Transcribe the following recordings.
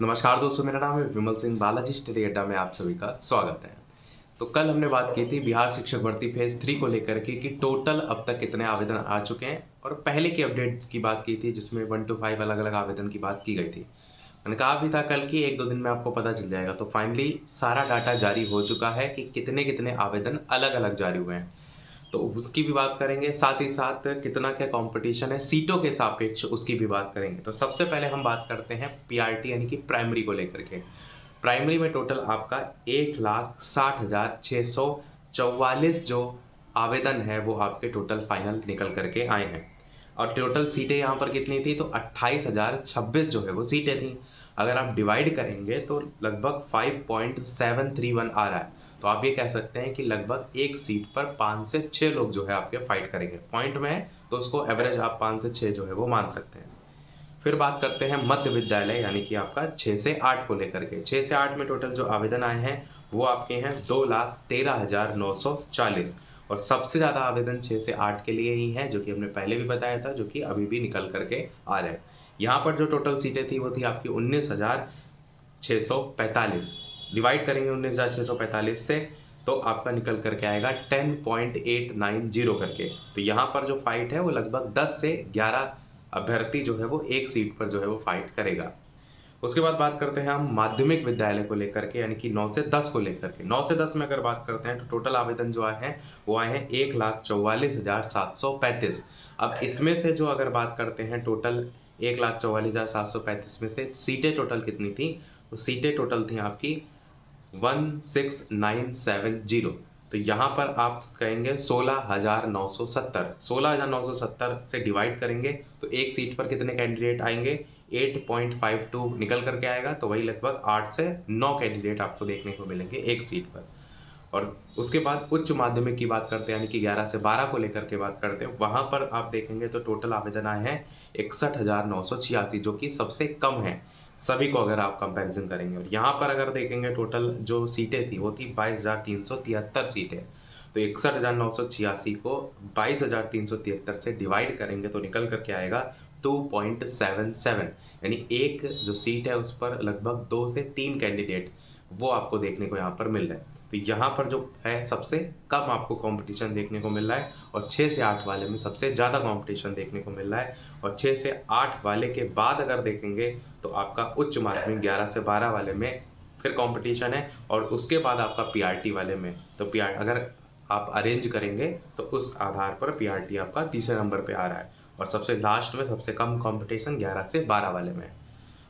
नमस्कार दोस्तों, मेरा नाम है विमल सिंह। बालाजी स्टडी अड्डा में आप सभी का स्वागत है। तो कल हमने बात की थी बिहार शिक्षक भर्ती फेज 3 को लेकर के कि टोटल अब तक कितने आवेदन आ चुके हैं, और पहले की अपडेट की बात की थी जिसमें 1 to 5 अलग अलग आवेदन की बात की गई थी। मैंने कहा भी था कल की 1-2 दिन में आपको पता चल जाएगा। तो फाइनली सारा डाटा जारी हो चुका है कि कितने कितने आवेदन अलग अलग जारी हुए हैं, तो उसकी भी बात करेंगे। साथ ही साथ कितना क्या कंपटीशन है सीटों के सापेक्ष, उसकी भी बात करेंगे। तो सबसे पहले हम बात करते हैं पीआरटी यानी कि प्राइमरी को लेकर के। प्राइमरी में टोटल आपका 1,60,644 जो आवेदन है वो आपके टोटल फाइनल निकल करके आए हैं। और टोटल सीटें यहाँ पर कितनी थी, तो 28,026 जो है वो सीटें थी। अगर आप डिवाइड करेंगे तो लगभग 5.731 आ रहा है। तो आप ये कह सकते हैं कि लगभग एक सीट पर 5 से 6 लोग जो है आपके फाइट करेंगे। पॉइंट में है तो उसको एवरेज आप 5 से 6 जो है वो मान सकते हैं। फिर बात करते हैं मध्य विद्यालय यानी कि आपका 6 से 8 को लेकर के। 6 से 8 में टोटल जो आवेदन आए हैं वो आपके हैं 2,13,940, और सबसे ज़्यादा आवेदन 6 से 8 के लिए ही हैं, जो कि हमने पहले भी बताया था, जो कि अभी भी निकल करके आ रहे हैं। यहाँ पर जो टोटल सीटें थी वो थी आपकी 19,645। डिवाइड करेंगे 19,645 से तो आपका निकल करके आएगा 10.890 करके। तो यहाँ पर जो फाइट है वो लगभग 10 से 11 अभ्यर्थी जो है वो एक सीट पर जो है वो फाइट करेगा। उसके बाद बात करते हैं हम माध्यमिक विद्यालय को लेकर के, यानी कि 9 से 10 को लेकर के। 9 से 10 में अगर बात करते हैं तो टोटल आवेदन जो आए हैं वो आए हैं 1,44,735। अब इसमें से जो अगर बात करते हैं टोटल 1,44,735 में से सीटें टोटल कितनी थी, तो सीटें टोटल थी आपकी 16,970। तो यहाँ पर आप कहेंगे 16,970। 16,970 से डिवाइड करेंगे तो एक सीट पर कितने कैंडिडेट आएंगे, 8.52 निकल करके आएगा। तो वही लगभग 8 से 9 कैंडिडेट आपको देखने को मिलेंगे एक सीट पर। और उसके बाद उच्च माध्यमिक की बात करते हैं, यानी कि 11 से 12 को लेकर के बात करते हैं। वहाँ पर आप देखेंगे तो टोटल आवेदन आए हैं 61,986, जो कि सबसे कम है सभी को अगर आप कंपैरिजन करेंगे। और यहाँ पर अगर देखेंगे टोटल जो सीटें थी वो थी 22,373 सीटें। तो 61,986 को 22,373 से डिवाइड करेंगे तो निकल करके आएगा 2.77, यानी एक जो सीट है उस पर लगभग 2 से 3 कैंडिडेट वो आपको देखने को यहाँ पर मिल रहे हैं। तो यहाँ पर जो है सबसे कम आपको कंपटीशन देखने को मिल रहा है, और 6 से 8 वाले में सबसे ज़्यादा कंपटीशन देखने को मिल रहा है। और 6 से 8 वाले के बाद अगर देखेंगे तो आपका उच्च माध्यमिक 11 से 12 वाले में फिर कंपटीशन है, और उसके बाद आपका पीआरटी वाले में। तो पीआर अगर आप अरेंज करेंगे तो उस आधार पर पीआरटी आपका तीसरे नंबर पे आ रहा है, और सबसे लास्ट में सबसे कम कंपटीशन 11 से 12 वाले में है।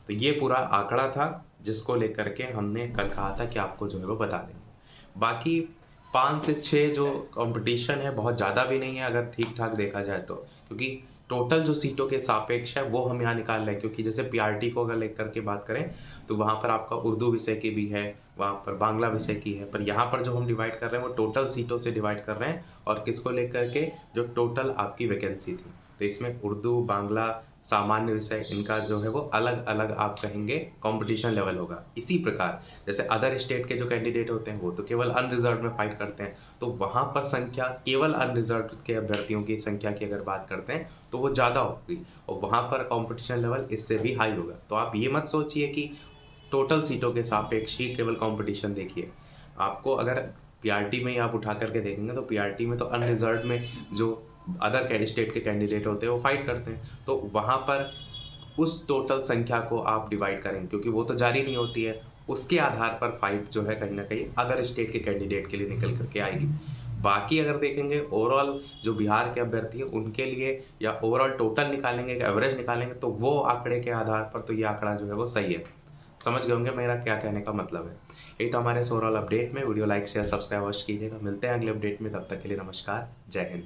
तो ये पूरा आंकड़ा था जिसको लेकर के हमने कल कहा था कि आपको जो है वो बता देंगे। बाकी 5 से 6 जो कंपटीशन है बहुत ज़्यादा भी नहीं है अगर ठीक ठाक देखा जाए तो, क्योंकि टोटल जो सीटों के सापेक्ष है वो हम यहाँ निकाल रहे हैं। क्योंकि जैसे पीआरटी को अगर लेकर के बात करें तो वहाँ पर आपका उर्दू विषय की भी है, वहाँ पर बांग्ला विषय की है, पर यहाँ पर जो हम डिवाइड कर रहे हैं वो टोटल सीटों से डिवाइड कर रहे हैं, और किसको लेकर के, जो टोटल आपकी वैकेंसी थी। तो इसमें उर्दू, बांग्ला, सामान्य विषय, इनका जो है वो अलग अलग आप कहेंगे कंपटीशन लेवल होगा। इसी प्रकार जैसे अदर स्टेट के जो कैंडिडेट होते हैं वो तो केवल अनरिजर्व में फाइट करते हैं, तो वहाँ पर संख्या केवल अनरिजर्व के अभ्यर्थियों की संख्या की अगर बात करते हैं तो वो ज़्यादा होगी, और वहाँ पर कंपटीशन लेवल इससे भी हाई होगा। तो आप ये मत सोचिए कि टोटल सीटों के सापेक्ष ही केवल कंपटीशन देखिए। आपको अगर पीआरटी में ही आप उठा करके देखेंगे तो पीआरटी में तो अनरिजर्व में जो अदर स्टेट के कैंडिडेट होते हैं वो फाइट करते हैं, तो वहाँ पर उस टोटल संख्या को आप डिवाइड करेंगे, क्योंकि वो तो जारी नहीं होती है, उसके आधार पर फाइट जो है कहीं ना कहीं अदर स्टेट के कैंडिडेट के लिए निकल करके आएगी। बाकी अगर देखेंगे ओवरऑल जो बिहार के अभ्यर्थी हैं उनके लिए, या ओवरऑल टोटल निकालेंगे, एवरेज निकालेंगे, तो वो आंकड़े के आधार पर तो ये आंकड़ा जो है वो सही है। समझ गए होंगे मेरा क्या कहने का मतलब है। यही तो हमारे ओवरऑल अपडेट में। वीडियो लाइक शेयर सब्सक्राइब अवश्य कीजिएगा। मिलते हैं अगले अपडेट में, तब तक के लिए नमस्कार, जय हिंद।